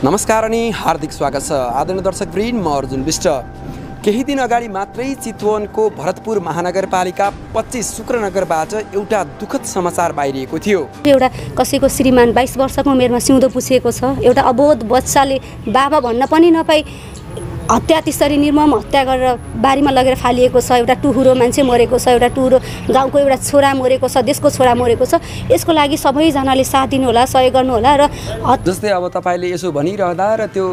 नमस्कार अनि हार्दिक स्वागत छ आदरणीय दर्शकवृन्द, म अर्जुन विष्ट। केही दिन अगाडि मात्रै चितवनको भरतपुर महानगरपालिका 25 शुक्रनगरबाट एउटा दुःखद समाचार बाहिरिएको थियो। एउटा कसैको श्रीमान 22 वर्षको उमेरमा सिउँदो पुछेको छ। एउटा अबोध बच्चाले बाबा भन्न पनि नपाई हत्या, त्यसरी निर्मम हत्या गरेर बारीमा लगेर फालिएको छ। एउटा टुहुरो मान्छे मरेको छ, एउटा टुहुरो गाउँको एउटा छोरा मरेको छ, देशको छोरा मरेको छ। यसको लागि सबैजनाले साथ दिनु होला, सहयोग गर्नु होला। र जस्तै अब तपाईले यसो भनिरहँदा र त्यो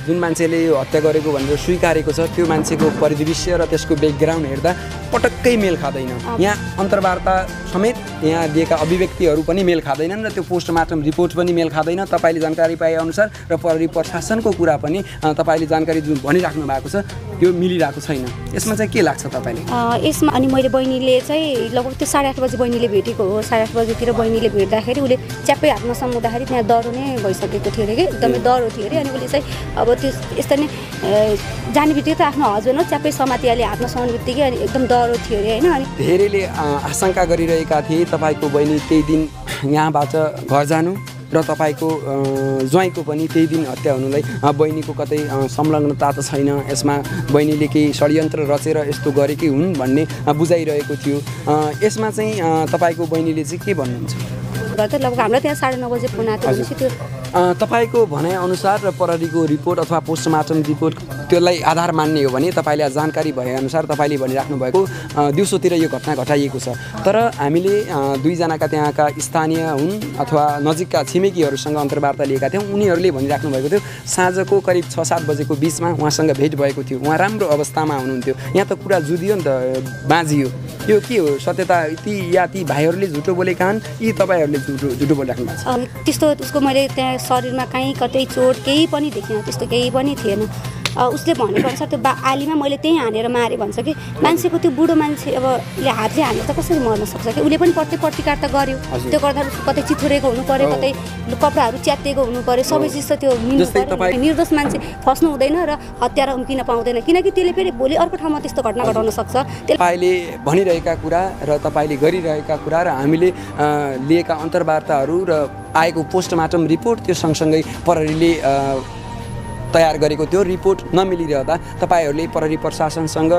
जुन मान्छेले यो हत्या गरेको भनेर स्वीकारेको छ त्यो मान्छेको परिदृश्य र त्यसको ब्याकग्राउन्ड हेर्दा पटक्कै मेल खाँदैन। यहाँ अन्तर्वार्ता समेत यहाँ दिएका अभिव्यक्तिहरू पनि मेल खाँदैनन् र त्यो पोस्टमार्टम रिपोर्ट पनि मेल खाँदैन। तपाईले जानकारी पाए अनुसार र प्रहरी प्रशासनको कुरा पनि तपाईले जानकारी जुन भनिराख्नु भएको छ त्यो मिलिरहेको छैन। यसमा चाहिँ के लाग्छ तपाईले? यसमा अनि मैले बहिनीले चाहिँ लगभग त्यो 8:30 बजे बहिनीले भेटेको हो। 8:30 बजेतिर बहिनीले भेट्दाखेरि उसले च्याप्पै हातमा समाउँदाखेरि त्यहाँ डरो नै भइसकेको थियो अरे कि, एकदमै डरो थियो अरे। अनि उसले चाहिँ अब त्यो यस्तो नै जाने बित्तिकै त आफ्नो हस्बेन्ड हो च्याप्पै समातिहाले, हातमा समाउने बित्तिकै अनि एकदम डरो थियो अरे होइन। अनि धेरैले आशंका गरिरहेका थिए तपाईको बहिनी त्यही दिन यहाँबाट घर जानु र तपाईको ज्वाइँको पनि त्यही दिन हत्या हुनुलाई बहिनीको कतै संलग्नता त छैन, यसमा बहिनीले केही षड्यन्त्र रचेर यस्तो गरेकै हुन् भन्ने बुझाइरहेको थियो। यसमा चाहिँ तपाईको बहिनीले चाहिँ के भन्नुहुन्छ? लगभग हामीलाई त्यहाँ 9:30 बजे फोन आएको थियो। त्यो तपाईको भनाइअनुसार र प्रहरीको रिपोर्ट अथवा पोस्टमार्टम रिपोर्ट त्यसलाई आधार मान्ने हो भने तपाईँले जानकारी भएअनुसार तपाईँले भनिराख्नु भएको दिउँसोतिर यो घटना घटाइएको छ। तर हामीले दुईजनाका त्यहाँका स्थानीय हुन् अथवा नजिकका छिमेकीहरूसँग अन्तर्वार्ता लिएका थियौँ। उनीहरूले भनिराख्नु भएको थियो साँझको करिब 6-7 बजेको बिचमा उहाँसँग भेट भएको थियो। उहाँ राम्रो अवस्थामा हुनुहुन्थ्यो। यहाँ त कुरा जुदियो नि त, बाँझियो। यो के हो सत्यता? ती भाइहरूले झुटो बोलेका हुन् यी तपाईँहरूले झुटो बोलिराख्नु भएको छ? त्यस्तो उसको मैले त्यहाँ शरीरमा कहीँ कतै चोट केही पनि देखिनँ, त्यस्तो केही पनि थिएन। उसले भनेको अनुसार त्यो आलीमा मैले त्यहीँ हानेर मारेँ भन्छ कि। मान्छेको त्यो बुढो मान्छे अब हातले हानेर त कसरी मर्न सक्छ कि? उसले पनि प्रतिकार त गर्यो। त्यो गर्दा उसको कतै चिथुरेको हुनु पर्यो, कतै कपडाहरू च्यातिएको हुनु पर्यो, सबै चिज त त्यो मिल्नु पर्यो। निर्दोष मान्छे फस्नु हुँदैन र हत्यारा उम्किन पाउँदैन, किनकि त्यसले फेरि भोलि अर्को ठाउँमा त्यस्तो घटना घटाउन सक्छ। तपाईँले भनिरहेका कुरा र तपाईँले गरिरहेका कुरा र हामीले लिएका अन्तर्वार्ताहरू र आएको पोस्टमार्टम रिपोर्ट त्यो सँगसँगै प्रहरीले तयार गरेको त्यो रिपोर्ट नमिलिरहँदा तपाईँहरूले प्रहरी प्रशासनसँग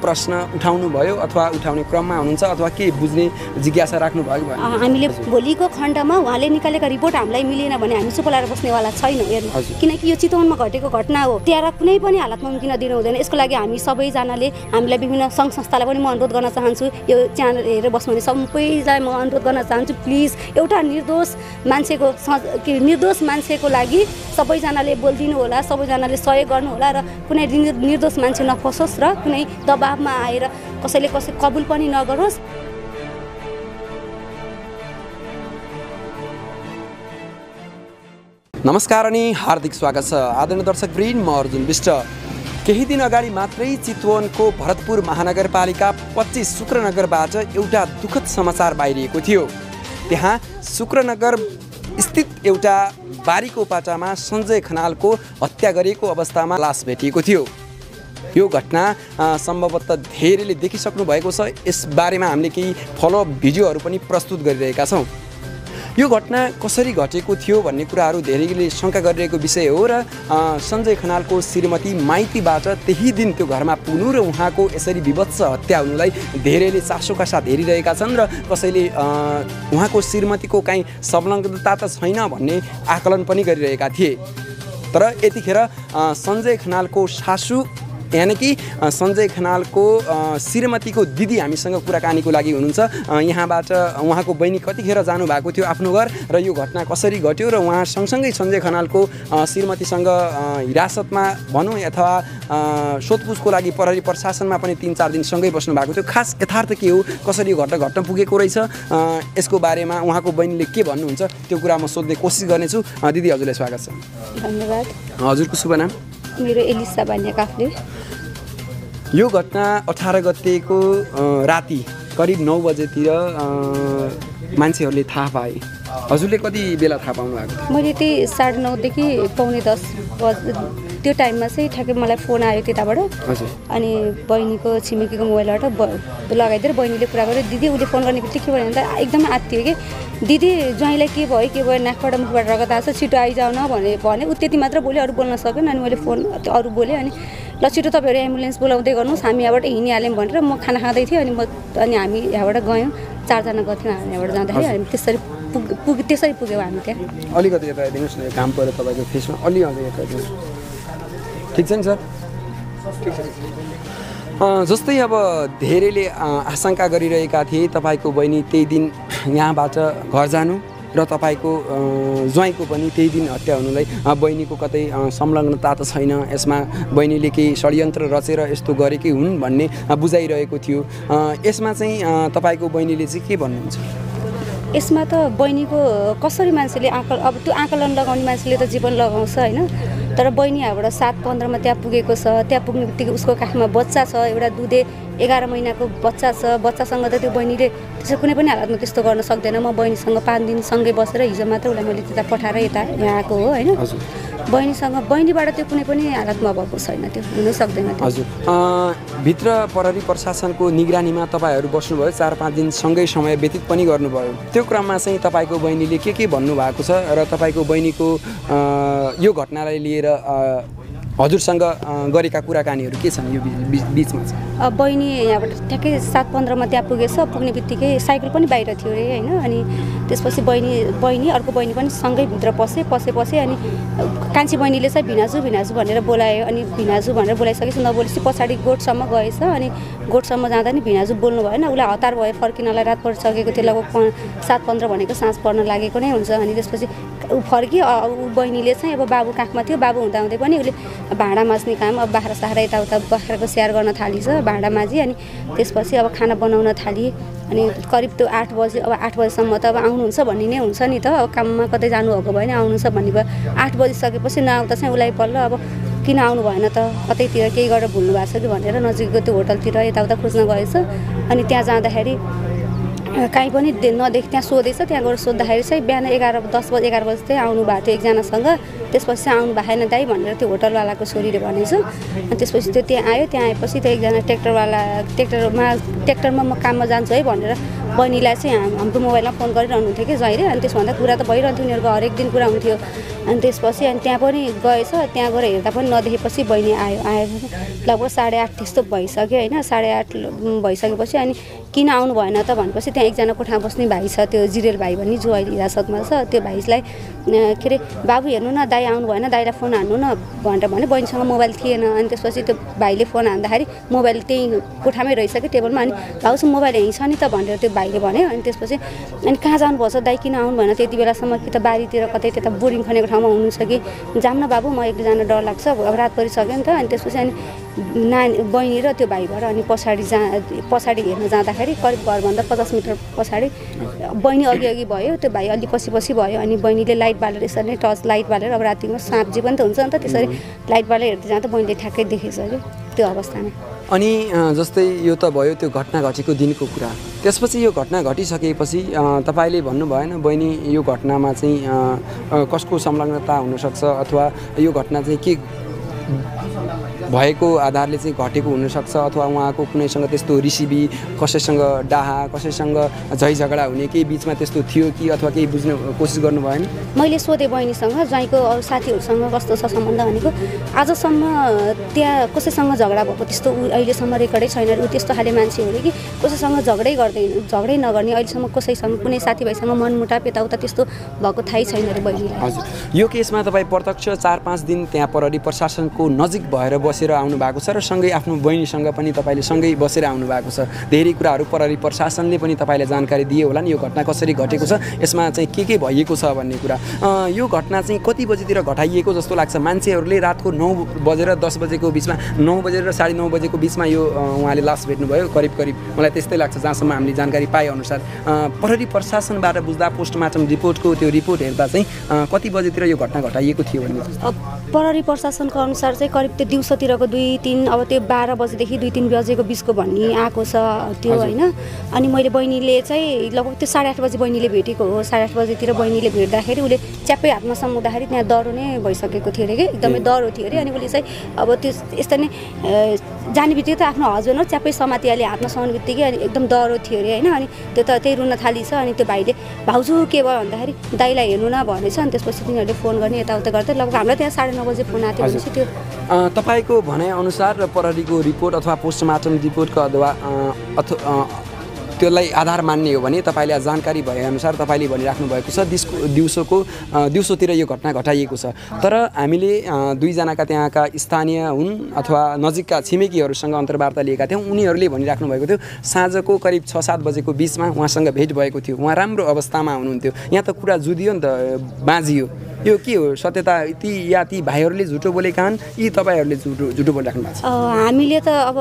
प्रश्न उठाउनु भयो अथवा उठाउने क्रममा हुनुहुन्छ अथवा के बुझ्ने जिज्ञासा राख्नुभयो? हामीले भोलिको खण्डमा उहाँले निकालेका रिपोर्ट हामीलाई मिलेन भने हामी चुप लाएर बस्नेवाला छैन हेर्नु, किनकि यो चितवनमा घटेको घटना हो। त्यहाँ कुनै पनि हालतमा उम्किन दिनु हुँदैन। यसको लागि हामी सबैजनाले हामीलाई विभिन्न सङ्घ संस्थालाई पनि म अनुरोध गर्न चाहन्छु, यो च्यानल हेरेर बस्नुहुने सबैलाई म अनुरोध गर्न चाहन्छु, प्लिज एउटा निर्दोष मान्छेको लागि सबैजनाले बोलिदिनु होला, सबैजनाले सहयोग गर्नु होला र कुनै निर्दोष मान्छे नफसोस् र कुनै दबावमा आएर कसैले कबुल पनि नगरोस्। नमस्कार अनि हार्दिक स्वागत छ आदरणीय दर्शकवृन्द, म अर्जुन विष्ट। केही दिन अगाडि मात्रै चितवनको भरतपुर महानगरपालिका 25 शुक्रनगरबाट एउटा दुःखद समाचार बाहिरिएको थियो। त्यहाँ शुक्रनगर स्थित एउटा बारीको पाटामा सञ्जय खनालको हत्या गरेको अवस्थामा लास भेटिएको थियो। यो घटना सम्भवतः धेरैले देखिसक्नु भएको छ। यसबारेमा हामीले केही फलोअप भिडियोहरू पनि प्रस्तुत गरिरहेका छौँ। यो घटना कसरी घटेको थियो भन्ने कुराहरू धेरैले शङ्का गरिरहेको विषय हो र सञ्जय खनालको श्रीमती माइतीबाट त्यही दिन त्यो घरमा पुग्नु र उहाँको यसरी विभत्स हत्या हुनुलाई धेरैले चासोका साथ हेरिरहेका छन् र कसैले उहाँको श्रीमतीको काहीँ संलग्नता त छैन भन्ने आकलन पनि गरिरहेका थिए। तर यतिखेर सञ्जय खनालको सासू यानि कि सञ्जय खनालको श्रीमतीको दिदी हामीसँग कुराकानीको लागि हुनुहुन्छ। यहाँबाट उहाँको बहिनी कतिखेर जानुभएको थियो आफ्नो घर र यो घटना कसरी घट्यो र उहाँ सँगसँगै सञ्जय खनालको श्रीमतीसँग हिरासतमा भनौँ अथवा सोधपुछको लागि प्रहरी प्रशासनमा पनि 3-4 दिनसँगै बस्नु भएको थियो। खास यथार्थ के हो, कसरी यो घटना घट्न पुगेको रहेछ, यसको बारेमा उहाँको बहिनीले के भन्नुहुन्छ त्यो कुरा म सोध्ने कोसिस गर्नेछु। दिदी, हजुरलाई स्वागत छ। धन्यवाद। हजुरको शुभ नाम? मेरो एलिसा बान्या काफ्ले। यो घटना 18 गतेको राति करिब 9 बजेतिर मान्छेहरूले थाहा पाए। हजुरले कति बेला थाहा पाउनु भएको? मैले त्यही 9:30 देखि 9:45 त्यो टाइममा चाहिँ ठ्याक्कै मलाई फोन आयो त्यताबाट हजुर अनि बहिनीको छिमेकीको मोबाइलबाट लगाइदिएर बहिनीले कुरा गर्यो दिदी उसले फोन गर्ने बित्तिकै के भन्यो भने त एकदमै आत्तियो कि दिदी ज्वाइँलाई के भयो नाकबाट मुखबाट रगत आएको छ छिटो आइजाऊ न भने ऊ त्यति मात्र बोल्यो अरू बोल्न सकेन अनि मैले फोन अरू बोलेँ अनि ल छिटो तपाईँहरू एम्बुलेन्स बोलाउँदै गर्नुहोस् हामी यहाँबाट हिँडिहाल्यौँ भनेर म खाना खाँदै थिएँ अनि हामी यहाँबाट गयौँ 4 जना गएको थियौँ हामी यहाँबाट जाँदाखेरि हामी त्यसरी पुग्यौँ हामी त्यहाँ अलिकति यता हेरिदिनुहोस् न काम पऱ्यो तपाईँको फेसमा अलि अझै यता हेरिदिनुहोस् ठिक छ नि सर ठिक छ जस्तै अब धेरैले आशंका गरिरहेका थिए तपाईँको बहिनी त्यही दिन यहाँबाट घर जानु र तपाईँको ज्वाइँको पनि त्यही दिन हत्या हुनुलाई बहिनीको कतै संलग्नता त छैन यसमा बहिनीले केही षड्यन्त्र रचेर यस्तो गरेकै हुन् भन्ने बुझाइरहेको थियो यसमा चाहिँ तपाईँको बहिनीले चाहिँ के भन्नुहुन्छ यसमा त बहिनीको कसरी मान्छेले अब त्यो आकलन लगाउने मान्छेले त जीवन लगाउँछ होइन तर बहिनी यहाँबाट 7:15 त्यहाँ पुगेको छ त्यहाँ पुग्ने बित्तिकै उसको काखमा बच्चा छ एउटा दुधे 11 महिनाको बच्चा छ बच्चासँग त त्यो बहिनीले त्यसो कुनै पनि हालतमा त्यस्तो गर्न सक्दैन म बहिनीसँग 5 दिन सँगै बसेर हिजो मात्र उसलाई मैले त्यता पठाएर यहाँ आएको हो होइन बहिनीबाट त्यो कुनै पनि हालतमा भएको छैन त्यो हुनै सक्दैन हजुर भित्र प्रहरी प्रशासनको निगरानीमा तपाईँहरू बस्नुभयो 4-5 दिन सँगै समय व्यतीत पनि गर्नुभयो त्यो क्रममा चाहिँ तपाईँको बहिनीले के भन्नुभएको छ र तपाईँको बहिनीको यो घटनालाई लिएर हजुरसँग गरेका कुराकानीहरू के छन् यो बिचमा चाहिँ बहिनी यहाँबाट ठ्याक्कै 7:15 त्यहाँ पुग्ने बित्तिकै साइकल पनि बाहिर थियो अरे होइन अनि त्यसपछि बहिनी अर्को बहिनी पनि सँगै भित्र पसे अनि कान्छी बहिनीले चाहिँ भिनाजु भनेर बोलायो अनि भिनाजु भनेर बोलाइसकेपछि नबोलेपछि पछाडि गोठसम्म गएछ अनि गोठसम्म जाँदा नि भिनाजु बोल्नु भएन उसलाई हतार भयो फर्किनलाई रात परिसकेको थियो लगभग 7:15 भनेको साँझ पर्न लागेको नै हुन्छ अनि त्यसपछि ऊ फर्की बहिनीले चाहिँ अब बाबु काखमा थियो बाबु हुँदाहुँदै पनि उसले भाँडा माझ्ने काम अब बाख्रा साख्रा यताउता बाख्राको स्याहार गर्न थालिछ भाँडा माझी अनि त्यसपछि अब खाना बनाउन थाली अनि करिब त्यो 8 बजे अब 8 बजेसम्म त अब आउनुहुन्छ भन्ने नै हुन्छ नि त अब काममा कतै जानुभएको भएन आउनुहुन्छ भन्ने भयो 8 बजिसकेपछि नआउँदा चाहिँ उसलाई पल्ल अब किन आउनु भएन त कतैतिर केही गरेर भुल्नु भएको छ कि भनेर नजिकको त्यो होटलतिर यताउता खोज्न गएछ अनि त्यहाँ जाँदाखेरि काहीँ पनि नदेख त्यहाँ सोधेछ त्यहाँ गएर सोद्धाखेरि चाहिँ बिहान 10 बजे 11 बजी चाहिँ आउनु भएको थियो एकजनासँग त्यसपछि चाहिँ आउनु भएन दाइ भनेर त्यो होटलवालाको छोरीले भनेछ अनि त्यसपछि त्यो त्यहाँ आएपछि त्यो एकजना ट्र्याक्टरमा म काममा जान्छु है भनेर बहिनीलाई चाहिँ हाम्रो मोबाइलमा फोन गरिरहनु हुन्थ्यो कि जहिले अनि त्यसभन्दा कुरा त भइरहन्थ्यो उनीहरूको हरेक दिन कुरा हुन्थ्यो अनि त्यसपछि अनि त्यहाँ पनि गएछ त्यहाँ गएर हेर्दा पनि नदेखेपछि बहिनी आयो लगभग 8:30 त्यस्तो भइसक्यो होइन 8:30 भइसकेपछि अनि किन आउनु भएन त भनेपछि त्यहाँ एकजना कोठामा बस्ने भाइ छ त्यो जिरेल भाइ भन्ने जो अहिले हिरासतमा छ त्यो भाइलाई के अरे बाबु हेर्नु न दाइ आउनु भएन दाइलाई फोन हान्नु न भनेर भने बहिनीसँग मोबाइल थिएन अनि त्यसपछि त्यो भाइले फोन हान्दाखेरि मोबाइल त्यही कोठामै रहेछ कि टेबलमा अनि भाउजू मोबाइल यहीँ छ नि त भनेर त्यो भाइले भन्यो अनि त्यसपछि अनि कहाँ जानुभएको छ दाइ किन आउनु भएन त्यति बेलासम्म कि त बारीतिर कतै त्यता बोरिङ खनेको ठाउँमा हुनुहुन्छ कि जाम न बाबु म एक्लै जान डर लाग्छ अब रात परिसक्यो नि त अनि त्यसपछि अनि बहिनी र त्यो भाइबाट अनि पछाडि हेर्न जाँदाखेरि करिब घरभन्दा 50 मिटर पछाडि बहिनी अघि भयो त्यो भाइ अलि पछि भयो अनि बहिनीले लाइट बालेर यसरी नै टर्च लाइट बालेर अब रातिमा साँपजी पनि त हुन्छ नि त त्यसरी लाइट बालेर हेर्दै जाँदा बहिनीले ठ्याक्कै देखेछ त्यो अवस्थामा अनि जस्तै यो त भयो त्यो घटना घटेको दिनको कुरा त्यसपछि यो घटना घटिसकेपछि तपाईँले भन्नु भएन बहिनी यो घटनामा चाहिँ कसको संलग्नता हुनसक्छ अथवा यो घटना चाहिँ के भएको आधारले चाहिँ घटेको हुनसक्छ अथवा उहाँको कुनैसँग त्यस्तो रिसिभी कसैसँग डाहा कसैसँग झैझगडा हुने केही बिचमा त्यस्तो थियो कि अथवा केही बुझ्ने कोसिस गर्नु भएन मैले सोधेँ बहिनीसँग ज्वाइँको अरू साथीहरूसँग कस्तो छ सम्बन्ध भनेको आजसम्म त्यहाँ कसैसँग झगडा भएको त्यस्तो अहिलेसम्म रेकर्डै छैन ऊ त्यस्तो खाले मान्छे हो कि कसैसँग झगडै नगर्ने अहिलेसम्म कसैसँग कुनै साथीभाइसँग मनमुटाप यताउता त्यस्तो भएको थाहै छैन अरे बहिनीलाई हजुर यो केसमा तपाईँ प्रत्यक्ष 4-5 दिन त्यहाँ प्रहरी प्रशासनको नजिक भएर बसेर आउनु भएको छ र सँगै आफ्नो बहिनीसँग पनि तपाईँले सँगै बसेर आउनु भएको छ धेरै कुराहरू प्रहरी प्रशासनले पनि तपाईँलाई जानकारी दिए होला नि यो घटना कसरी घटेको छ यसमा चाहिँ के भइएको छ भन्ने कुरा यो घटना चाहिँ कति बजीतिर घटाइएको जस्तो लाग्छ मान्छेहरूले रातको 9 बजेर 10 बजेको बिचमा 9 बजेर 9:30 बजेको बिचमा यो उहाँले लास भेट्नुभयो करिब मलाई त्यस्तै लाग्छ जहाँसम्म हामीले जानकारी पाए अनुसार प्रहरी प्रशासनबाट बुझ्दा पोस्टमार्टम रिपोर्टको त्यो रिपोर्ट हेर्दा चाहिँ कति बजेतिर यो घटना घटाइएको थियो भन्ने प्रहरी प्रशासनको अनुसार चाहिँ करिब त्यो दिउँसोतिर दिउँसोतिरको 2-3 अब त्यो 12 बजेदेखि 2-3 बजेको बिचको भन्ने आएको छ त्यो होइन। अनि मैले बहिनीले चाहिँ लगभग त्यो 8:30 बजे बहिनीले भेटेको हो। 8:30 बजेतिर बहिनीले भेट्दाखेरि उसले च्याप्पै हातमा समाउँदाखेरि त्यहाँ डह्रो नै भइसकेको थियो अरे कि एकदमै डह्रो थियो अरे। अनि उसले चाहिँ अब त्यो यस्तो नै जाने बित्तिकै त आफ्नो हस्बेन्ड हो च्याप्पै समातिहाल्यो हातमा समाउने बित्तिकै अनि एकदम डह्रो थियो अरे होइन। अनि त्यो त त्यही रुन थालिछ। अनि त्यो भाइले भाउजू के भयो भन्दाखेरि दाइलाई हेर्नु न भनेछ। अनि त्यसपछि तिनीहरूले फोन गर्ने यताउता गर्दै लगभग हामीलाई त्यहाँ 9:30 बजे फोन आएको थियो भनेपछि त्यो तपाईँको भनाइअनुसार प्रहरीको रिपोर्ट अथवा पोस्टमार्टम रिपोर्टको अथवा त्यसलाई आधार मान्ने हो भने तपाईँले जानकारी भएअनुसार तपाईँले भनिराख्नु भएको छ दिउँसोतिर यो घटना घटाइएको छ। तर हामीले दुईजनाका त्यहाँका स्थानीय हुन् अथवा नजिकका छिमेकीहरूसँग अन्तर्वार्ता लिएका थियौँ। उनीहरूले भनिराख्नु भएको थियो साँझको करिब 6-7 बजेको बिचमा उहाँसँग भेट भएको थियो। उहाँ राम्रो अवस्थामा हुनुहुन्थ्यो। यहाँ त कुरा जुदियो नि त बाँझियो। यो के हो सत्यता ती भाइहरूले झुटो बोलेका हुन् यी तपाईँहरूले झुटो बोलिराख्नु भएको छ? हामीले त अब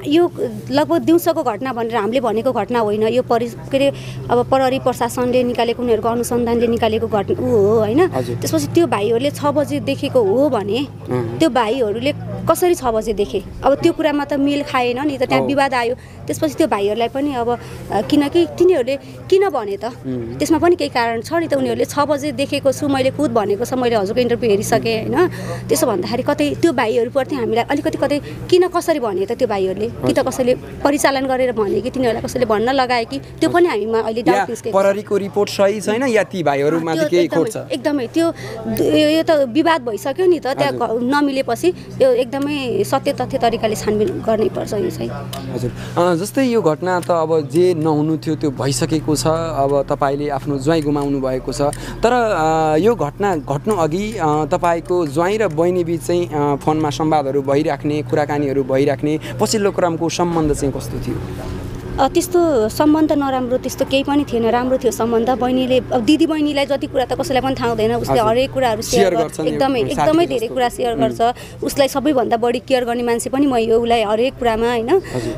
यो लगभग दिउँसोको घटना भनेर हामीले भनेको घटना होइन। यो के अरे अब प्रहरी प्रशासनले निकालेको उनीहरूको अनुसन्धानले निकालेको घटना हो होइन। त्यसपछि त्यो भाइहरूले 6 बजे देखेको हो भने त्यो भाइहरूले कसरी 6 बजे देखे? अब त्यो कुरामा त मेल खाएन नि त, त्यहाँ विवाद आयो। त्यसपछि त्यो भाइहरूलाई पनि अब किनकि तिनीहरूले किन भने त त्यसमा पनि केही कारण छ नि त। उनीहरूले 6 बजे देखेको छु मैले खुद भनेको छ, मैले हजुरको इन्टरभ्यू हेरिसकेँ होइन। त्यसो भन्दाखेरि कतै त्यो भाइहरूप्रति हामीलाई अलिकति कतै किन कसरी भने त त्यो भाइहरूले कि त कसैले परिचालन गरेर भने कि तिनीहरूलाई कसैले भन्न लगाए कि त्यो पनि हामीमा अहिले डाउट निस्केको छ। प्रहरीको रिपोर्ट सही छैन या ती भाइहरूमाथि केही खोट छ? एकदमै त्यो यो त विवाद भइसक्यो नि त। त्यहाँ नमिलेपछि यो एकदमै सत्य तथ्य तरिकाले छानबिन गर्नैपर्छ यो चाहिँ। हजुर जस्तै यो घटना त अब जे नहुनु थियो त्यो भइसकेको छ। अब तपाईँले आफ्नो ज्वाइँ गुमाउनु भएको छ। तर यो घटना घट्नु अघि तपाईँको ज्वाइँ र बहिनी बिच चाहिँ फोनमा संवादहरू भइराख्ने कुराकानीहरू भइराख्ने पछिल्लो क्रमको सम्बन्ध चाहिँ कस्तो थियो? त्यस्तो सम्बन्ध नराम्रो त्यस्तो केही पनि थिएन, राम्रो थियो सम्बन्ध। बहिनीले अब दिदी बहिनीलाई जति कुरा त कसैलाई पनि थाहा हुँदैन, उसले हरेक कुराहरू सेयर गर्छ, एकदमै धेरै कुरा सेयर गर्छ। उसलाई सबैभन्दा बढी केयर गर्ने मान्छे पनि मै हो उसलाई हरेक कुरामा होइन।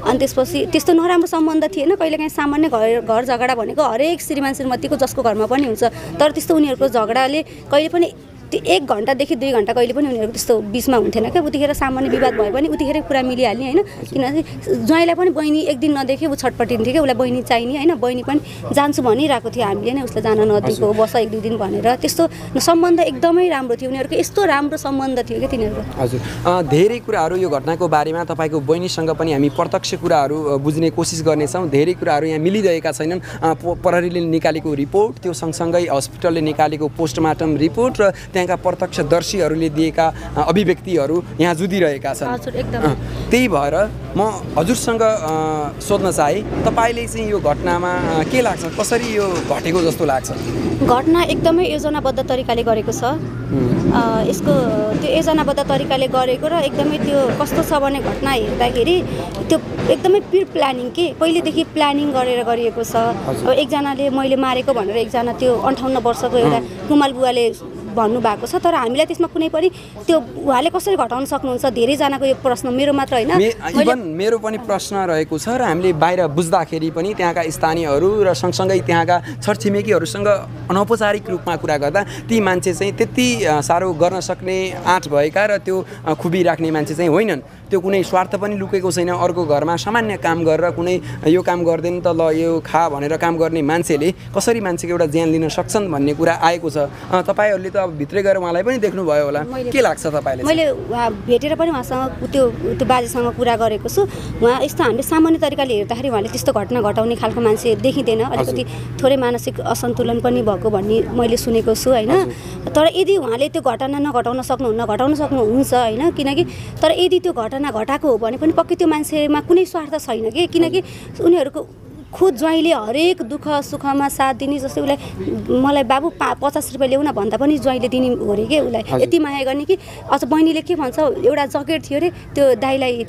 अनि त्यसपछि त्यस्तो नराम्रो सम्बन्ध थिएन। कहिलेकाहीँ सामान्य घर झगडा भनेको हरेक श्रीमान श्रीमतीको जसको घरमा पनि हुन्छ। तर त्यस्तो उनीहरूको झगडाले कहिले पनि 1 घन्टादेखि 2 घन्टा कहिले पनि उनीहरूको त्यस्तो बिचमा हुन्थेन क्या। उतिखेर सामान्य विवाद भयो भने उतिखेरै कुरा मिलिहाल्ने होइन। किनभने ज्वाइँलाई पनि बहिनी एक दिन नदेखे ऊ छटपटिन्थ्यो क्या, उसलाई बहिनी चाहिने होइन। बहिनी पनि जान्छु भनिरहेको थियो, हामीले नै उसलाई जान नदिएको बस 1-2 दिन भनेर। त्यस्तो सम्बन्ध एकदमै राम्रो थियो उनीहरूको, यस्तो राम्रो सम्बन्ध थियो क्या तिनीहरूको। हजुर धेरै कुराहरू यो घटनाको बारेमा तपाईँको बहिनीसँग पनि हामी प्रत्यक्ष कुराहरू बुझ्ने कोसिस गर्नेछौँ। धेरै कुराहरू यहाँ मिलिरहेका छैनन्। प्रहरीले निकालेको रिपोर्ट त्यो सँगसँगै हस्पिटलले निकालेको पोस्टमार्टम रिपोर्ट र त्यहाँका प्रत्यक्षदर्शीहरूले दिएका अभिव्यक्तिहरू यहाँ जुदिरहेका छन्। हजुर एकदम। त्यही भएर म हजुरसँग सोध्न चाहे तपाईँले चाहिँ यो घटनामा के लाग्छ, कसरी यो घटेको जस्तो लाग्छ? घटना एकदमै योजनाबद्ध तरिकाले गरेको छ। यसको त्यो योजनाबद्ध तरिकाले गरेको र एकदमै त्यो कस्तो छ भने घटना हेर्दाखेरि त्यो एकदमै प्री प्लानिङ के पहिलेदेखि प्लानिङ गरेर गरिएको छ। अब एकजनाले मैले मारेको भनेर एकजना त्यो 58 वर्षको एउटा कुमाल बुवाले भन्नुभएको छ। तर हामीलाई त्यसमा कुनै पनि त्यो उहाँले कसरी घटाउन सक्नुहुन्छ? धेरैजनाको यो प्रश्न मेरो मात्र होइन, इभन मेरो पनि प्रश्न रहेको छ। र हामीले बाहिर बुझ्दाखेरि पनि त्यहाँका स्थानीयहरू र सँगसँगै त्यहाँका छरछिमेकीहरूसँग अनौपचारिक रूपमा कुरा गर्दा ती मान्छे चाहिँ त्यति साह्रो गर्न सक्ने आँट भएका र त्यो खुबी राख्ने मान्छे चाहिँ होइनन्। त्यो कुनै स्वार्थ पनि लुकेको छैन। अर्को घरमा सामान्य काम गरेर कुनै यो काम गर्दैन त ल यो खा भनेर काम गर्ने मान्छेले कसरी मान्छेको एउटा ज्यान लिन सक्छन् भन्ने कुरा आएको छ। तपाईँहरूले त अब भित्रै गएर उहाँलाई पनि देख्नुभयो होला, के लाग्छ तपाईँले? मैले उहाँ भेटेर पनि उहाँसँग त्यो बाजेसँग कुरा गरेको छु। उहाँ यस्तो हामीले सामान्य तरिकाले हेर्दाखेरि उहाँले त्यस्तो घटना घटाउने खालको मान्छे देखिँदैन। अलिकति थोरै मानसिक असन्तुलन पनि भएको भन्ने मैले सुनेको छु होइन। तर यदि उहाँले त्यो घटना नघटाउन सक्नुहुन्न, घटाउन सक्नुहुन्छ होइन। किनकि तर यदि त्यो घटना घटाएको हो भने पनि पक्कै त्यो मान्छेमा कुनै स्वार्थ छैन कि। किनकि उनीहरूको खुद ज्वाइँले हरेक दुःख सुखमा साथ दिने। जस्तै उसलाई मलाई बाबु 50 रुपियाँ ल्याउन भन्दा पनि ज्वाइँले दिने हो अरे कि उसलाई यति माया गर्ने कि। अझ बहिनीले के भन्छ एउटा जकेट थियो अरे त्यो दाइलाई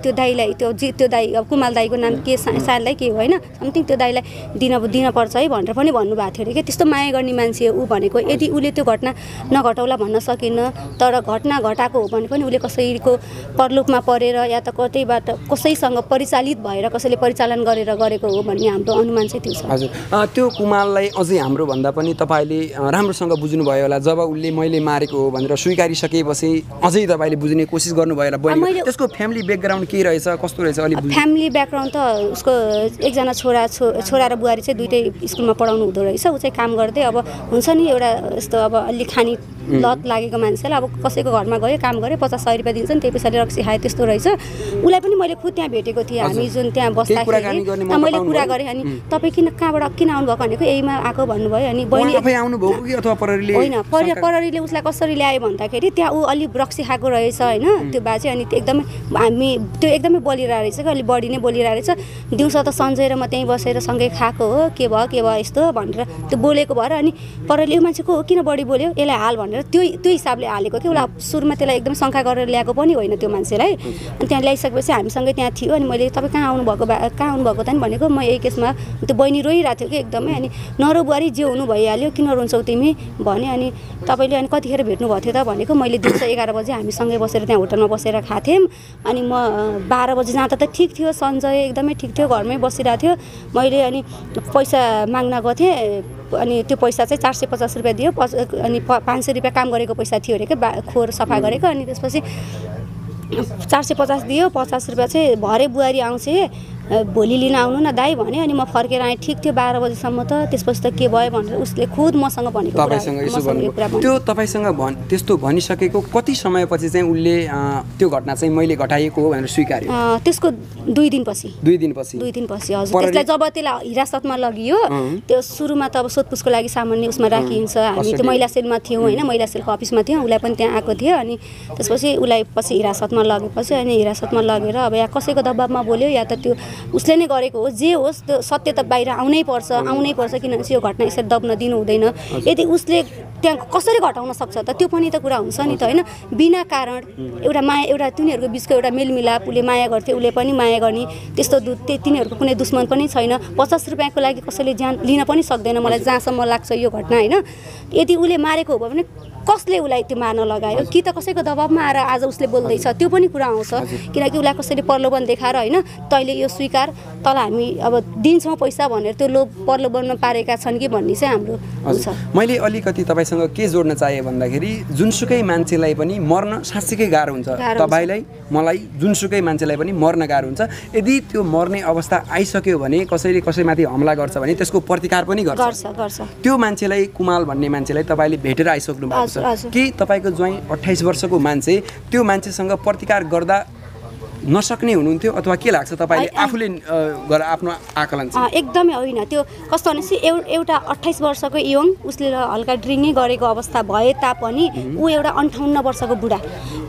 त्यो दाइ अब कुमाल दाइको नाम के साललाई के हो होइन समथिङ त्यो दाइलाई दिनपर्छ है भनेर पनि भन्नुभएको थियो अरे कि। त्यस्तो माया गर्ने मान्छे ऊ भनेको। यदि उसले त्यो घटना नघटाउला भन्न सकेन, तर घटना घटाएको हो भने पनि उसले कसैको प्रलोभमा परेर या त कतैबाट कसैसँग परिचालित भएर कसैले परिचालन गरेर गरेको हो भन्ने हाम्रो अनुमान चाहिँ त्यो छ। हजुर, त्यो कुमाललाई अझै हाम्रो भन्दा पनि तपाईँले राम्रोसँग बुझ्नुभयो होला। जब उसले मैले मारेको हो भनेर स्वीकारिसकेपछि अझै तपाईँले बुझ्ने कोसिस गर्नुभयो होला। बहिनी त्यसको फ्यामिली ब्याकग्राउन्ड के रहेछ, कस्तो रहेछ अलि फ्यामिली ब्याकग्राउन्ड त उसको एकजना छोरा र बुहारी चाहिँ दुइटै स्कुलमा पढाउनु हुँदो रहेछ। ऊ चाहिँ काम गर्दै अब हुन्छ नि एउटा यस्तो अब अलि खानी लत लागेको मान्छेलाई अब कसैको घरमा गयो काम गऱ्यो 50-100 रुपियाँ दिन्छन्, त्यही पैसाले रक्सी खायो त्यस्तो रहेछ। उसलाई पनि मैले खुद त्यहाँ भेटेको थिएँ। हामी जुन त्यहाँ बस्दाखेरि मैले कुरा गरेँ अनि तपाईँ कहाँबाट किन आउनुभएको भनेको यहीमा आएको भन्नुभयो। अनि बहिनी आउनुभएको कि अथवा पररीले होइन, पररीले उसलाई कसरी ल्यायो भन्दाखेरि त्यहाँ ऊ अलि रक्सी खाएको रहेछ होइन त्यो बाजे। अनि त्यो एकदमै हामी त्यो एकदमै बोलिरहेको रहेछ कि अलि बढी नै बोलिरहेको रहेछ। दिउँसो त सन्जय र म त्यहीँ बसेर सँगै खाएको हो, के भयो यस्तो भनेर त्यो बोलेको भएर अनि परले यो मान्छे को हो, किन बढी बोल्यो, यसलाई हाल भनेर त्यो हिसाबले हालेको कि। उसलाई सुरुमा त्यसलाई एकदम शङ्का गरेर ल्याएको पनि होइन त्यो मान्छेलाई। अनि त्यहाँ ल्याइसकेपछि हामीसँगै त्यहाँ थियो। अनि मैले तपाईँ कहाँ आउनुभएको त नि भनेको। म यही केसमा त्यो बहिनी रोइरहेको थियो कि एकदमै। अनि नरो बुहारी जे हुनु भइहाल्यो, किन रुन्छौ तिमी भने। अनि तपाईँले अनि कतिखेर भेट्नुभएको थियो त भनेको। मैले दिउँसो 11 बजे हामी सँगै बसेर त्यहाँ होटलमा बसेर खाथ्यौँ। अनि म 12 बजे जाँदा त ठिक थियो, सन्जय एकदमै ठिक थियो, घरमै बसिरहेको थियो। मैले अनि पैसा माग्न गएको थिएँ। अनि त्यो पैसा चाहिँ 450 रुपियाँ दियो। अनि 500 रुपियाँ काम गरेको पैसा थियो अरे क्या, खोर सफा गरेको। अनि त्यसपछि 450 दियो, 50 रुपियाँ चाहिँ भरे बुहारी आउँछ भोलि लिन आउनु न दाइ भने। अनि म फर्केर आएँ, ठिक थियो 12 बजीसम्म त। त्यसपछि त के भयो भनेर उसले खुद मसँग भनेको त्यो तपाईँसँग त्यस्तो भनिसकेको कति समयपछि चाहिँ उसले त्यो घटना चाहिँ मैले घटाएको हो भनेर स्वीकार्यो? त्यसको 2 दिनपछि हजुर। त्यसलाई जब त्यसलाई हिरासतमा लगियो, त्यो सुरुमा त अब सोधपुछको लागि सामान्य उसमा राखिन्छ। हामी त्यो महिला सेलमा थियौँ होइन, महिला सेलको अफिसमा थियौँ। उसलाई पनि त्यहाँ आएको थियो। अनि त्यसपछि उसलाई पछि हिरासतमा लगेपछि अनि हिरासतमा लगेर अब या कसैको दबाबमा बोल्यो या त त्यो उसले नै गरेको हो, जे होस् त्यो सत्य त बाहिर आउनै पर्छ किनभने यो घटना यसरी दब्न दिनु हुँदैन। यदि उसले त्यहाँ कसरी घटाउन सक्छ त, त्यो पनि त कुरा हुन्छ नि त होइन। बिना कारण एउटा माया, एउटा तिनीहरूको बिचको एउटा मेलमिलाप, उसले माया गर्थे, उसले पनि माया गर्ने, त्यस्तो तिनीहरूको कुनै दुश्मन पनि छैन। 50 रुपियाँको लागि कसैले ज्यान लिन पनि सक्दैन मलाई जहाँसम्म लाग्छ यो घटना होइन। यदि उसले मारेको हो भने कसले उसलाई त्यो मार्न लगायो, कि त कसैको दबाबमा आएर आज उसले बोल्दैछ, त्यो पनि कुरा आउँछ। किनकि उसलाई कसैले प्रलोभन देखाएर होइन तैँले यो स्वीकार, तल हामी अब दिन्छौँ पैसा भनेर त्यो लोभ प्रलोभनमा पारेका छन् कि भन्ने चाहिँ हाम्रो हुन्छ। मैले अलिकति तपाईँसँग के जोड्न चाहेँ भन्दाखेरि जुनसुकै मान्छेलाई पनि मर्न साँच्चीकै गाह्रो हुन्छ। तपाईँलाई मलाई जुनसुकै मान्छेलाई पनि मर्न गाह्रो हुन्छ। यदि त्यो मर्ने अवस्था आइसक्यो भने कसैले कसैमाथि हमला गर्छ भने त्यसको प्रतिकार पनि गर्छ। त्यो मान्छेलाई, कुमाल भन्ने मान्छेलाई तपाईँले भेटेर आइसक्नु भएको छ कि तपाईँको ज्वाइँ 28 वर्षको मान्छे त्यो मान्छेसँग प्रतिकार गर्दा नसक्ने हुनुहुन्थ्यो अथवा के लाग्छ तपाईँले आफूले आफ्नो आकलन चाहिँ? एकदमै होइन, त्यो कस्तो भनेपछि एउटा 28 वर्षको यङ, उसले हल्का ड्रिङ्कै गरेको अवस्था भए तापनि ऊ एउटा 58 वर्षको बुढा।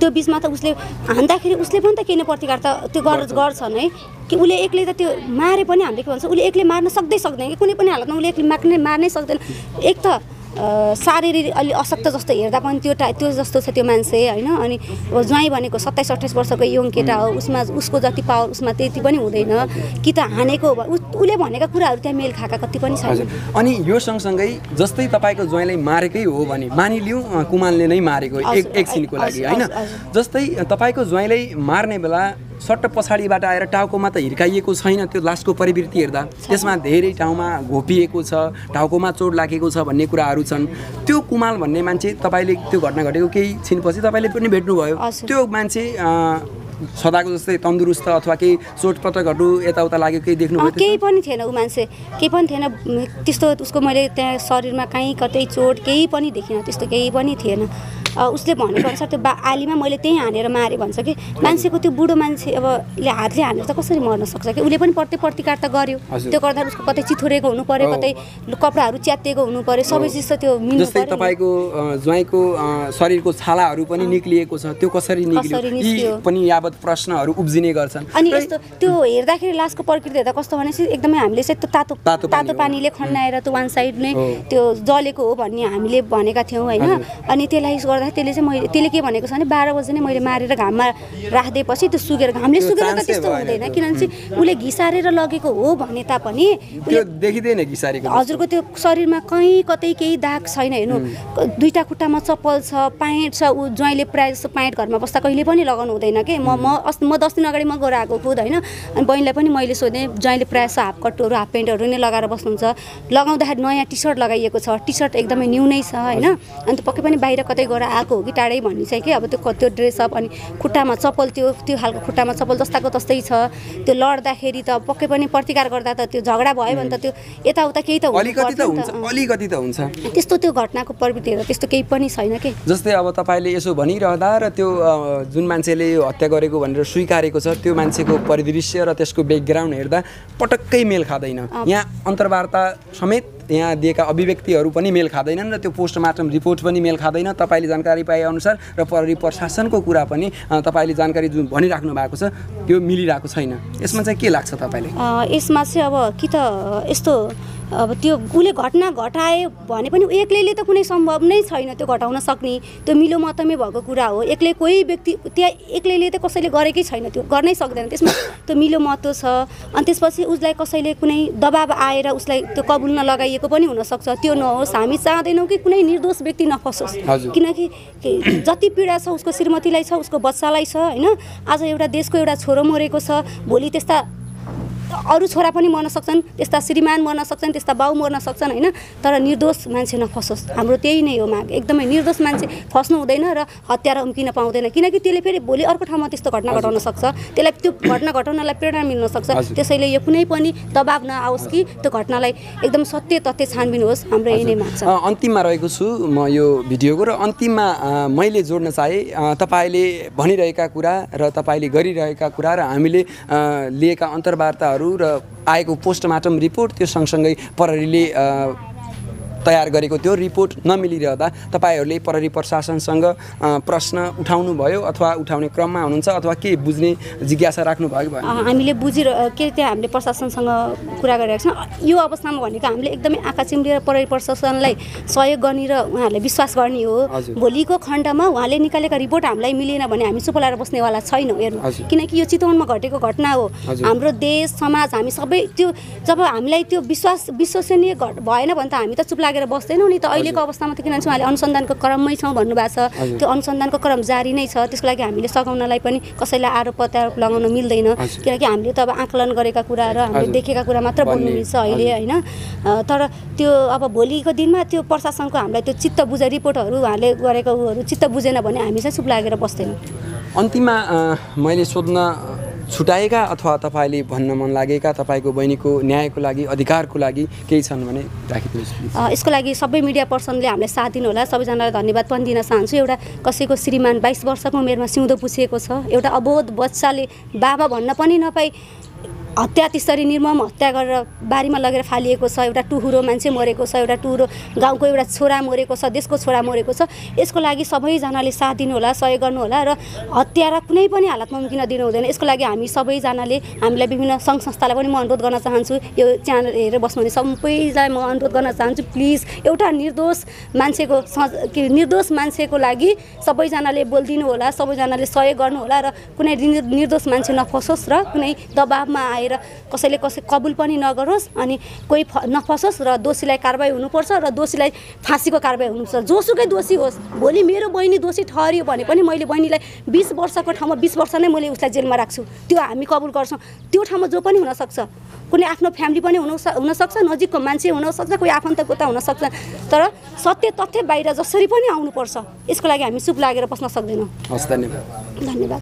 त्यो बिचमा त उसले हान्दाखेरि उसले पनि त केही न प्रतिकार त त्यो गर्छन् है। कि उसले एक्लै त त्यो मारे पनि हामीले के भन्छ, उसले एक्लै मार्न सक्दैन कि कुनै पनि हालतमा उसले एक्लै मार्नै सक्दैन। एक त शारीरिक अलि अशक्त जस्तो हेर्दा पनि त्यो जस्तो छ त्यो मान्छे होइन। अनि ज्वाइँ भनेको 27-28 वर्षको यङ केटा हो, उसको जति पावर उसमा त्यति पनि हुँदैन कि त हानेको उसले भनेका कुराहरू त्यहाँ मेल खाएका कति पनि छैन। अनि यो सँगसँगै जस्तै तपाईँको ज्वाइँलाई मारेकै हो भने मानिलिउँ कुमालले नै मारेको एकछिनको लागि होइन, जस्तै तपाईँको ज्वाइँलाई मार्ने बेला सट्ट पछाडिबाट आएर टाउकोमा त हिर्काइएको छैन, त्यो लासको परिवृत्ति हेर्दा त्यसमा धेरै ठाउँमा घोपिएको छ, टाउकोमा चोट लागेको छ भन्ने कुराहरू छन्। त्यो कुमाल भन्ने मान्छे तपाईँले त्यो घटना घटेको केही छिनपछि तपाईँले पनि भेट्नुभयो, त्यो मान्छे सदाको जस्तै तन्दुरुस्त अथवा केही चोटपटकहरू यताउता लाग्यो केही देख्नुभयो? केही पनि थिएन, ऊ मान्छे केही पनि थिएन त्यस्तो। उसको मैले त्यहाँ शरीरमा कहीँ कतै चोट केही पनि देखिनँ, त्यस्तो केही पनि थिएन। उसले भनेको अनुसार त्यो आलीमा मैले त्यहीँ हानेर मारेँ भन्छ कि। मान्छेको त्यो बुढो मान्छे अब हातले हानेर त कसरी मर्न सक्छ कि? उसले पनि प्रतिकार त गर्यो, त्यो गर्दा उसको कतै चिथोरेको हुनु पर्यो, कतै कपडाहरू च्यातिएको हुनु पर्यो, सबै चिज त त्यो मिल्नु पर्यो। जस्तै तपाईँको ज्वाइँको शरीरको छालाहरू पनि निक्लिएको छ, त्यो कसरी निक्लियो पनि यावत प्रश्नहरू उब्जिने गर्छन्। अनि यस्तो त्यो हेर्दाखेरि लासको प्रकृति हेर्दा कस्तो भनेपछि एकदमै हामीले चाहिँ त्यो तातो पानीले खन्याएर त्यो वान साइड नै त्यो जलेको हो भन्ने हामीले भनेका थियौँ होइन। अनि त्यसलाई गर्दा गर्दा त्यसले के भनेको छ भने 12 बजे नै मैले मारेर घाममा राखिदिएपछि त्यो सुकेर घामले सुकेर त त्यस्तो हुँदैन किनभने चाहिँ उसले घिसारेर लगेको हो भने तापनि त्यो देखिदैन घिसारेको हजुरको त्यो शरीरमा कहीँ कतै केही दाग छैन हेर्नु दुईटा खुट्टामा चप्पल छ प्यान्ट छ ऊ ज्वाइँले प्रायः जस्तो प्यान्ट घरमा बस्दा कहिले पनि लगाउनु हुँदैन के म 10 दिन अगाडि म गएर आएको खुद होइन अनि बहिनीलाई पनि मैले सोधेँ ज्वाइँले प्रायः जस्तो हाफ कटहरू हाफ प्यान्टहरू नै लगाएर बस्नुहुन्छ लगाउँदाखेरि नयाँ टी सर्ट लगाइएको छ टी सर्ट एकदमै न्यू नै छ होइन अनि पक्कै पनि बाहिर कतै गएर आएको हो कि टाढै भन्ने चाहिँ कि अब त्यो ड्रेसअप अनि खुट्टामा चप्पल त्यो खालको खुट्टामा चप्पल जस्ताको तस्तै छ त्यो लड्दाखेरि त पक्कै पनि प्रतिकार गर्दा त त्यो झगडा भयो भने त त्यो यताउता केही त अलिकति त हुन्छ त्यस्तो त्यो घटनाको प्रवृत्तिहरू त्यस्तो केही पनि छैन के जस्तै अब तपाईले यसो भनिरहँदा र त्यो जुन मान्छेले यो हत्या गरेको भनेर स्वीकारेको छ त्यो मान्छेको परिदृश्य र त्यसको ब्याकग्राउन्ड हेर्दा पटक्कै मेल खाँदैन यहाँ अन्तर्वार्ता समेत यहाँ दिएका अभिव्यक्तिहरू पनि मेल खाँदैनन् र त्यो पोस्टमार्टम रिपोर्ट पनि मेल खाँदैन तपाईले जानकारी पाए अनुसार र प्रहरी प्रशासनको कुरा पनि तपाईले जानकारी जुन भनिराख्नु भएको छ त्यो मिलिरहेको छैन यसमा चाहिँ के लाग्छ तपाईलाई यसमा चाहिँ अब कि त यस्तो अब त्यो उसले घटना घटाए भने पनि एक्लैले त कुनै सम्भव नै छैन त्यो घटाउन सक्ने त्यो मिलो मतमै भएको कुरा हो एक्लै कोही व्यक्ति त्यहाँ एक्लैले त कसैले गरेकै छैन त्यो गर्नै सक्दैन त्यसमा त्यो मिलो महत्त्व छ अनि त्यसपछि उसलाई कसैले कुनै दबाब आएर उसलाई त्यो कबुल्न लगाइएको पनि हुनसक्छ त्यो नहोस् हामी चाहँदैनौँ कि कुनै निर्दोष व्यक्ति नफसोस् किनकि जति पीडा छ उसको श्रीमतीलाई छ उसको बच्चालाई छ होइन आज एउटा देशको एउटा छोरो मरेको छ भोलि त्यस्ता अरू छोरा पनि मर्न सक्छन् त्यस्ता श्रीमान मर्न सक्छन् त्यस्ता बाउ मर्न सक्छन् होइन तर निर्दोष मान्छे नफसोस् हाम्रो त्यही नै हो माग एकदमै निर्दोष मान्छे फस्नु हुँदैन र हत्यारा उम्किन पाउँदैन किनकि त्यसले फेरि भोलि अर्को ठाउँमा त्यस्तो घटना घटाउन सक्छ त्यसलाई त्यो घटना घटाउनलाई प्रेरणा मिल्न सक्छ त्यसैले यो कुनै पनि दबाब नआओस् कि त्यो घटनालाई एकदम सत्य तथ्य छानबिन होस् हाम्रो यही नै माग छ अन्तिममा रहेको छु म यो भिडियोको र अन्तिममा मैले जोड्न चाहे तपाईले भनिरहेका कुरा र तपाईले गरिरहेका कुरा र हामीले लिएका अन्तर्वार्ताहरू र आएको पोस्टमार्टम रिपोर्ट त्यो सँगसँगै प्रहरीले तयार गरेको त्यो रिपोर्ट नमिलिरहँदा तपाईहरूले प्रहरी प्रशासनसँग प्रश्न उठाउनु भयो अथवा उठाउने क्रममा हुनुहुन्छ अथवा के बुझ्ने जिज्ञासा राख्नु भयो भने हामीले के त्यहाँ हामीले प्रशासनसँग कुरा गरिरहेको छौँ यो अवस्थामा भनेको हामीले एकदमै आँखा चिम्लेर प्रहरी प्रशासनलाई सहयोग गर्ने र उहाँहरूलाई विश्वास गर्ने हो भोलिको खण्डमा उहाँले निकालेका रिपोर्ट हामीलाई मिलेन भने हामी चुप लाएर बस्नेवाला छैनौँ हेर्नु किनकि यो चितवनमा घटेको घटना हो हाम्रो देश समाज हामी सबै त्यो जब हामीलाई त्यो विश्वसनीय भएन भने त हामी त चुप लागेर बस्दैनौँ नि त अहिलेको अवस्थामा त किनभने उहाँले अनुसन्धानको क्रममै छौँ भन्नुभएको छ त्यो अनुसन्धानको क्रम जारी नै छ त्यसको लागि हामीले सघाउनलाई पनि कसैलाई आरोप प्रत्यारोप लगाउन मिल्दैन किनकि हामीले त अब आकलन गरेका कुरा र हामीले देखेका कुरा मात्र बोल्नु मिल्छ अहिले होइन तर त्यो अब भोलिको दिनमा त्यो प्रशासनको हामीलाई त्यो चित्त बुझे रिपोर्टहरू उहाँले गरेको उहरू चित्त बुझेन भने हामी चाहिँ चुप लागेर बस्दैनौँ अन्तिममा मैले सोध्न छुटाएका अथवा तपाईले भन्न मन लागेका तपाईको बहिनीको न्यायको लागि अधिकारको लागि केही छन् भने राखिदिनुहोस् यसको लागि सबै मिडिया पर्सनले हामीलाई साथ दिनु होला सबैजनालाई धन्यवाद पनि दिन चाहन्छु एउटा कसैको श्रीमान 22 वर्षको उमेरमा सिउँदो पुछिएको छ एउटा अबोध बच्चाले बाबा भन्न पनि नपाई हत्या त्यसरी निर्मम हत्या गरेर बारीमा लगेर फालिएको छ एउटा टुहुरो मान्छे मरेको छ एउटा टुहुरो गाउँको एउटा छोरा मरेको छ देशको छोरा मरेको छ यसको लागि सबैजनाले साथ दिनु होला सहयोग गर्नु होला र हत्यारा कुनै पनि हालतमा उम्किन दिनु हुँदैन यसको लागि हामी सबैजनाले हामीलाई विभिन्न सङ्घ संस्थालाई पनि म अनुरोध गर्न चाहन्छु यो च्यानल हेरेर बस्नुहुने सबैलाई म अनुरोध गर्न चाहन्छु प्लिज एउटा निर्दोष मान्छेको लागि सबैजनाले बोलिदिनु होला सबैजनाले सहयोग गर्नु होला र कुनै निर्दोष मान्छे नफसोस् र कुनै दबाबमा कसैले कबुल पनि नगरोस् अनि कोही नफसोस् र दोषीलाई कारबाही हुनुपर्छ र दोषीलाई फाँसीको कारबाही हुनुपर्छ जोसुकै दोषी होस् भोलि मेरो बहिनी दोषी ठहरियो भने पनि मैले बहिनीलाई 20 वर्षको ठाउँमा 20 वर्ष नै मैले उसलाई जेलमा राख्छु त्यो हामी कबुल गर्छौँ त्यो ठाउँमा जो पनि हुनसक्छ कुनै आफ्नो फ्यामिली पनि हुनसक्छ नजिकको मान्छे हुनसक्छ कोही आफन्तकोता हुनसक्छ तर सत्य तथ्य बाहिर जसरी पनि आउनुपर्छ यसको लागि हामी चुप लागेर बस्न सक्दैनौँ धन्यवाद